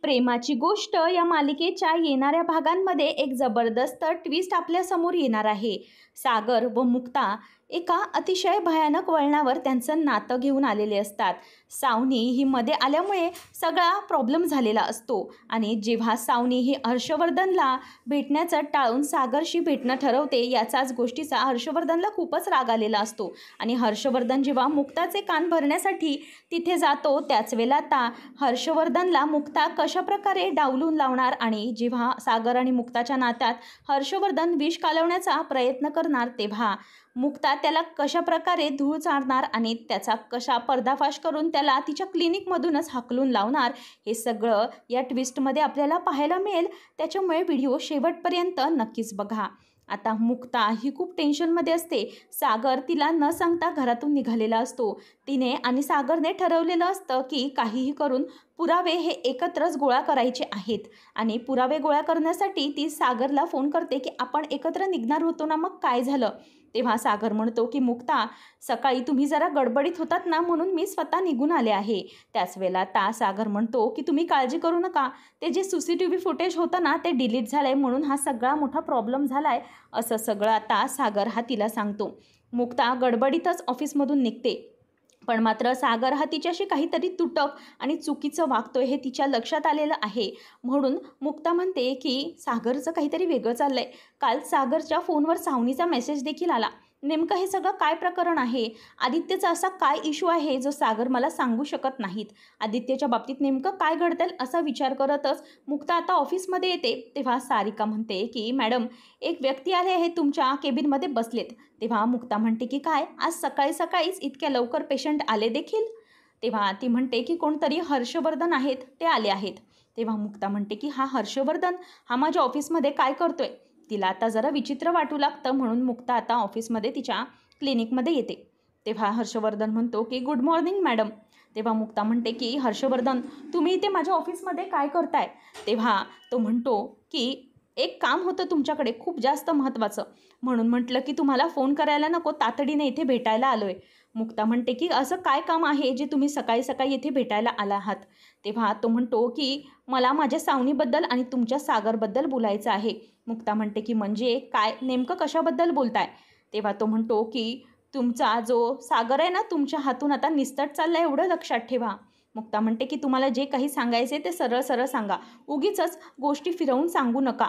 प्रेमाची गोष्ट या मालिकेच्या येणाऱ्या भागांमध्ये एक जबरदस्त ट्विस्ट आपल्यासमोर येणार आहे। सागर व मुक्ता एका अतिशय भयानक वळणावर त्यांचं नातं घेऊन आलेले असतात। सावनी ही मध्ये आल्यामुळे सगळा प्रॉब्लेम झालेला असतो आणि जेव्हा सावनी ही हर्षवर्धनला भेटण्याचं टाळून सागरशी भेटणं ठरवते, याचाच गोष्टीचा हर्षवर्धनला खूपच राग आलेला असतो आणि हर्षवर्धन जेव्हा मुक्ताचे कान भरण्यासाठी तिथे जातो, त्याच वेळेला आता हर्षवर्धनला मुक्ता कशाप्रकारे डावलून लावणार आणि जेव्हा सागर आणि मुक्ताच्या नात्यात हर्षवर्धन विष कालवण्याचा प्रयत्न करणार, तेव्हा मुक्ता त्याला कशा प्रकारे धूळ चारणार आणि त्याचा कशा पर्दाफाश करून त्याला तिच्या क्लिनिकमधूनच हाकलून लावणार, हे सगळं या ट्विस्टमध्ये आपल्याला पाहायला मिळेल। त्याच्यामुळे व्हिडिओ शेवटपर्यंत नक्कीच बघा। आता मुक्ता ही खूप टेन्शनमध्ये असते। सागर तिला न सांगता घरातून निघालेला असतो। तिने आणि सागरने ठरवलेलं असतं की काहीही करून पुरावे हे एकत्रच गोळा करायचे आहेत आणि पुरावे गोळा करण्यासाठी ती सागरला फोन करते की आपण एकत्र निघणार होतो ना, मग काय झालं? तेव्हा सागर म्हणतो की मुक्ता, सकाळी तुम्ही जरा गडबडीत होतात ना, म्हणून मी स्वतः निघून आले आहे। त्याच वेळेला आता सागर म्हणतो की तुम्ही काळजी करू नका, ते जे CCTV फुटेज होतं ना, ते डिलीट झालंय म्हणून हा सगळा मोठा प्रॉब्लेम झालाय, असं सगळं आता सागर हा तिला सांगतो। मुक्ता गडबडीतच ऑफिसमधून निघते, पण मात्र सागर हा तिच्याशी काहीतरी तुटक आणि चुकीचं वागतोय हे तिच्या लक्षात आलेलं आहे। म्हणून मुक्ता म्हणते की सागरचं काहीतरी वेगळं चाललंय। काल सागरच्या फोनवर सावनीचा मेसेज देखील आला। नेमकं हे सगळं काय प्रकरण आहे? आदित्यचा असा काय इश्यू आहे जो सागर मला सांगू शकत नाहीत? आदित्यच्या बाबतीत नेमकं काय घडतं असा विचार करतच मुक्ता आता ऑफिसमध्ये येते। तेव्हा सारिका म्हणते की मॅडम, एक व्यक्ती आले आहे तुमच्या केबिनमध्ये बसलेत। तेव्हा मुक्ता म्हणते की काय, आज सकाळी सकाळीच इतक्या लवकर पेशंट आले देखील? तेव्हा ती म्हणते की कोणतरी हर्षवर्धन आहेत, ते आले आहेत। तेव्हा मुक्ता म्हणते की हा हर्षवर्धन हा माझ्या ऑफिसमध्ये काय करतोय? तिला आता जरा विचित्र वाटू लागतं, म्हणून मुक्ता आता ऑफिसमध्ये तिच्या क्लिनिकमध्ये येते। तेव्हा हर्षवर्धन म्हणतो की गुड मॉर्निंग मॅडम। तेव्हा मुक्ता म्हणते की हर्षवर्धन, तुम्ही इथे माझ्या ऑफिसमध्ये काय करताय? तेव्हा तो म्हणतो की एक काम होतं तुमच्याकडे खूप जास्त महत्त्वाचं, म्हणून म्हटलं की तुम्हाला फोन करायला नको, तातडीने इथे भेटायला आलोय। मुक्ता म्हणते की असं काय काम आहे जे तुम्ही सकाळी सकाळी इथे भेटायला आला आहात? तेव्हा तो म्हणतो की मला माझ्या सावनीबद्दल आणि तुमच्या सागरबद्दल बोलायचं आहे। मुक्ता म्हणते की म्हणजे काय, नेमकं कशाबद्दल बोलताय? तेव्हा तो म्हणतो की तुमचा जो सागर आहे ना, तुमच्या हातून आता निस्तट चाललाय, एवढं लक्षात ठेवा। मुक्ता म्हणते की तुम्हाला जे काही सांगायचे ते सरळ सरळ सांगा, उगीचच गोष्टी फिरवून सांगू नका।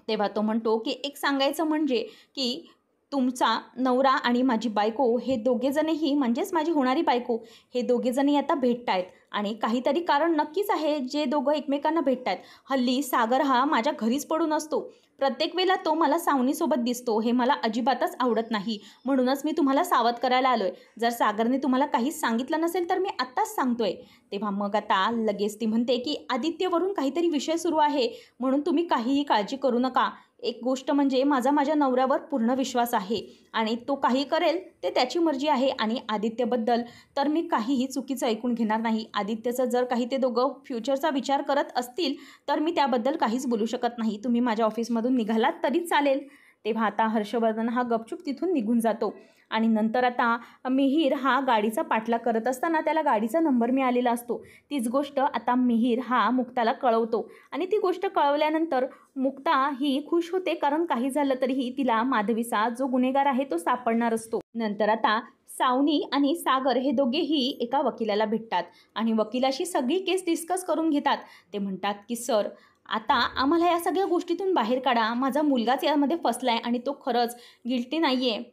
तेव्हा तो म्हणतो की एक सांगायचं म्हणजे की तुमचा नवरा आणि माझी बायको हे दोघेजणही, म्हणजेच माझी होणारी बायको, हे दोघेजणही आता भेटत आहेत आणि काहीतरी कारण नक्कीच आहे जे दोघं एकमेकांना भेटत आहेत। हल्ली सागर हा माझ्या घरीच पडून असतो, प्रत्येक वेळेला तो मला सावनीसोबत दिसतो, हे मला अजिबातच आवडत नाही, म्हणूनच मी तुम्हाला सावध करायला आलोय। जर सागरने तुम्हाला काहीच सांगितलं नसेल तर मी आत्ताच सांगतोय। तेव्हा मग आता लगेच ती म्हणते की आदित्यवरून काहीतरी विषय सुरू आहे, म्हणून तुम्ही काहीही काळजी करू नका। एक गोष्ट म्हणजे माझ्या नवऱ्यावर पूर्ण विश्वास आहे आणि तो काही करेल ते त्याची मर्जी आहे आणि आदित्यबद्दल तर मी काहीही चुकीचं ऐकून घेणार नाही। आदित्यचं जर काही ते दोघं फ्युचरचा विचार करत असतील तर मी त्याबद्दल काहीच बोलू शकत नाही। तुम्ही माझ्या ऑफिसमधून निघालात तरीच चालेल। तेव्हा आता हर्षवर्धन हा गपचूप तिथून निघून जातो आणि नंतर आता मिहीर हा गाडीचा पाठलाग करत असताना त्याला गाडीचा नंबर मिळालेला असतो। तीच गोष्ट आता मिहीर हा मुक्ताला कळवतो आणि ती गोष्ट कळवल्यानंतर मुक्ता ही खुश होते, कारण काही झालं तरीही तिला माधवीचा जो गुन्हेगार आहे तो सापडणार असतो। नंतर आता सावनी आणि सागर हे दोघेही एका वकिलाला भेटतात आणि वकिलाशी सगळी केस डिस्कस करून घेतात। ते म्हणतात की सर, आता आम्हाला या सगळ्या गोष्टीतून बाहेर काढा, माझा मुलगाच यामध्ये फसलाय आणि तो खरंच गिल्टी नाही आहे।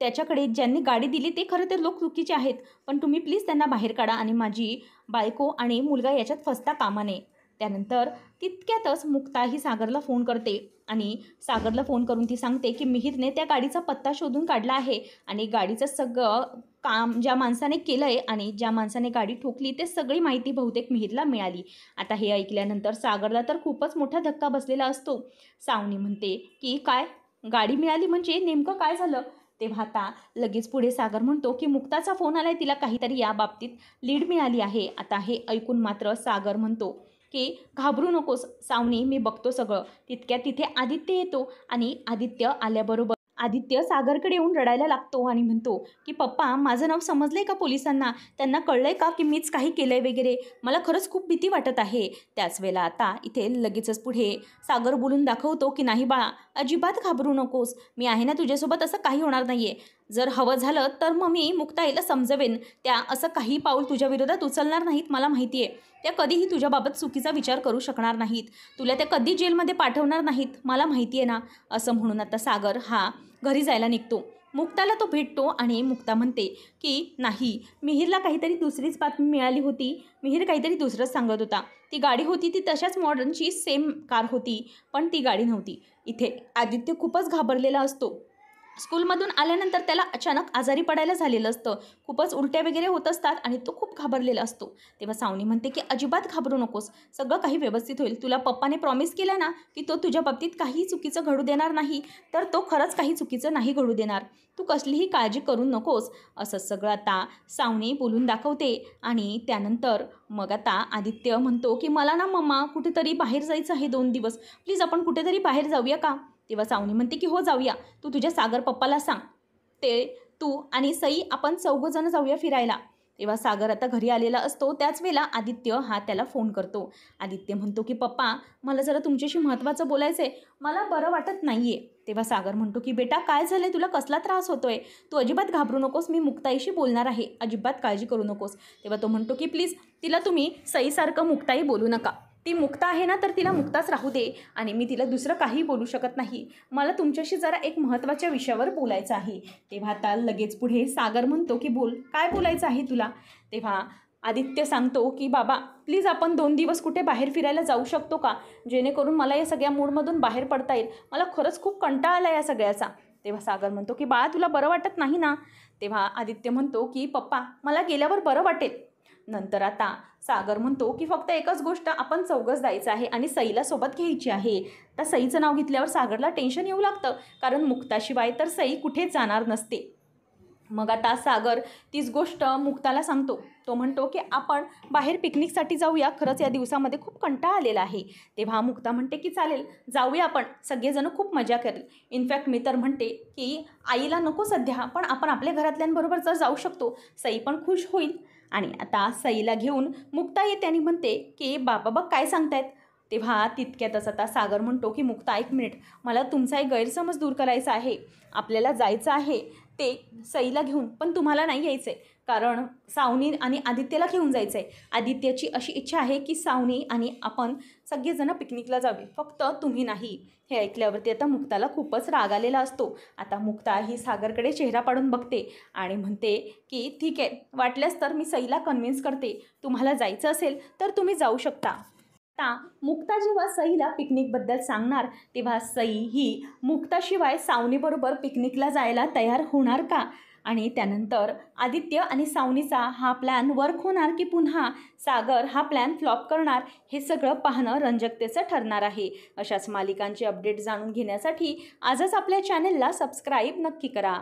त्याच्याकडे ज्यांनी गाडी दिली ते खरं तर लोक चुकीचे आहेत, पण तुम्ही प्लीज त्यांना बाहेर काढा आणि माझी बायको आणि मुलगा याच्यात फसता कामा नये। त्यानंतर तितक्यातच मुक्ता ही सागरला फोन करते आणि सागरला फोन करून ती सांगते की मिहीरने त्या गाडीचा पत्ता शोधून काढला आहे आणि गाडीचं सगळं काम ज्या माणसाने केलं आहे आणि ज्या माणसाने गाडी ठोकली ते सगळी माहिती बहुतेक मिहीरला मिळाली। आता हे ऐकल्यानंतर सागरला तर खूपच मोठा धक्का बसलेला असतो। सावनी म्हणते की काय, गाडी मिळाली म्हणजे नेमकं काय झालं? तेव्हा आता लगेच पुढे सागर म्हणतो की मुक्ताचा फोन आलाय, तिला काहीतरी या बाबतीत लीड मिळाली आहे। आता हे ऐकून मात्र सागर म्हणतो की घाबरू नकोस सावनी, मी बघतो सगळं। तितक्यात तिथे आदित्य येतो आणि आदित्य आल्याबरोबर आदित्य सागरकडे येऊन रडायला लागतो आणि म्हणतो की पप्पा, माझं नाव समजलंय का पोलिसांना? त्यांना कळलंय का की मीच काही केलंय वगैरे? मला खरंच खूप भीती वाटत आहे. त्याच वेळेला आता इथे लगेचच पुढे सागर बोलून दाखवतो की नाही बाळा, अजिबात घाबरू नकोस, मी आहे ना तुझ्यासोबत, असं काही होणार नाहीये. जर हवं झालं तर मग मी मुक्ताईला समजवेन. त्या असं काही पाऊल तुझ्या विरोधात उचलणार नाहीत, मला माहिती आहे. त्या कधीही तुझ्याबाबत चुकीचा विचार करू शकणार नाहीत. तुला त्या कधी जेलमध्ये पाठवणार नाहीत, मला माहिती आहे ना. असं म्हणून आता सागर हा घरी जायला निघतो. मुक्ताला तो भेटतो आणि मुक्ता म्हणते की नाही, मिहीरला काहीतरी दुसरीच बातमी मिळाली होती. मिहीर काहीतरी दुसरंच सांगत होता. ती गाडी होती ती तशाच मॉडर्नची सेम कार होती, पण ती गाडी नव्हती. इथे आदित्य खूपच घाबरलेला असतो. स्कूलमधून आल्यानंतर त्याला अचानक आजारी पडायला झालेलं असतं. खूपच उलट्या वगैरे होत असतात आणि तो खूप घाबरलेला असतो. तेव्हा सावनी म्हणते की अजिबात घाबरू नकोस, सगळं काही व्यवस्थित होईल. तुला पप्पाने प्रॉमिस केलं ना की तो तुझ्या बाबतीत काही चुकीचं घडू देणार नाही, तर तो खरंच काही चुकीचं नाही घडू देणार. तू कसलीही काळजी करू नकोस. असं सगळं आता सावनी बोलून दाखवते. आणि त्यानंतर मग आता आदित्य म्हणतो की मला ना मम्मा कुठेतरी बाहेर जायचं आहे 2 दिवस, प्लीज आपण कुठेतरी बाहेर जाऊया का? तेव्हा सावनी म्हणते की हो जाऊया, तू तुझ्या सागर पप्पाला सांग, ते तू आणि सई आपण 4 जण जाऊया फिरायला. तेव्हा सागर आता घरी आलेला असतो. त्याच वेळेला आदित्य हा त्याला फोन करतो. आदित्य म्हणतो की पप्पा, मला जरा तुमच्याशी महत्त्वाचं बोलायचं आहे, मला बरं वाटत नाही आहे. तेव्हा सागर म्हणतो की बेटा काय झालं, तुला कसला त्रास होतो आहे? तू अजिबात घाबरू नकोस, मी मुक्ताईशी बोलणार आहे, अजिबात काळजी करू नकोस. तेव्हा तो म्हणतो की प्लीज तिला तुम्ही सईसारखं मुक्ताई बोलू नका. ती मुक्ता आहे ना, तर तिला मुक्ताच राहू दे आणि मी तिला दुसरं काही बोलू शकत नाही. मला तुमच्याशी जरा एक महत्त्वाच्या विषयावर बोलायचं आहे. तेव्हा आता लगेच पुढे सागर म्हणतो की बोल, काय बोलायचं आहे तुला? तेव्हा आदित्य सांगतो की बाबा प्लीज आपण 2 दिवस कुठे बाहेर फिरायला जाऊ शकतो का, जेणेकरून मला या सगळ्या मूडमधून बाहेर पडता येईल. मला खरंच खूप कंटाळा आला या सगळ्याचा. तेव्हा सागर म्हणतो की बाळा तुला बरं वाटत नाही ना? तेव्हा आदित्य म्हणतो की पप्पा मला गेल्यावर बरं वाटेल. नंतर आता सागर म्हणतो की फक्त एकच गोष्ट, आपण 4घंच जायचं आहे आणि सईला सोबत घ्यायची आहे. तर सईचं नाव घेतल्यावर सागरला टेन्शन येऊ लागतं, कारण मुक्ताशिवाय तर सई कुठेच जाणार नसते. मग आता सागर तीच गोष्ट मुक्ताला सांगतो. तो म्हणतो की आपण बाहेर पिकनिकसाठी जाऊया, खरंच या दिवसामध्ये खूप कंटाळा आलेला आहे. तेव्हा मुक्ता म्हणते की चालेल जाऊया, आपण सगळेजण खूप मजा करेल. इनफॅक्ट मी तर म्हणते की आईला नको सध्या, पण आपण आपल्या घरातल्यांबरोबर जर जाऊ शकतो, सई पण खुश होईल. आणि आता सईला घेऊन मुक्ता येते आणि म्हणते की बाबा बघ काय सांगतायत. तेव्हा तितक्यातच आता सागर म्हणतो की मुक्ता एक मिनिट, मला तुमचा एक गैरसमज दूर करायचा आहे. आपल्याला जायचं आहे ते सईला घेऊन, पण तुम्हाला नाही यायचं आहे, कारण सावनी आणि आदित्यला घेऊन जायचं आहे. आदित्यची अशी इच्छा आहे की सावनी आणि आपण सगळेजण पिकनिकला जावे, फक्त तुम्ही नाही. हे ऐकल्यावरती आता मुक्ताला खूपच राग आलेला असतो. आता मुक्ता ही सागरकडे चेहरा पाडून बघते आणि म्हणते की ठीक आहे, वाटल्यास तर मी सईला कन्व्हिन्स करते, तुम्हाला जायचं असेल तर तुम्ही जाऊ शकता. आता मुक्ता जेव्हा सईला पिकनिकबद्दल सांगणार, तेव्हा सई ही मुक्ताशिवाय सावनीबरोबर पिकनिकला जायला तयार होणार का? आणि त्यानंतर आदित्य आणि सावनीचा हा प्लॅन वर्क होणार की पुन्हा सागर हा प्लॅन फ्लॉप करणार, हे सगळं पाहणं रंजकतेचं ठरणार आहे. अशाच मालिकांचे अपडेट जाणून घेण्यासाठी आजच आपल्या चॅनेलला सबस्क्राईब नक्की करा.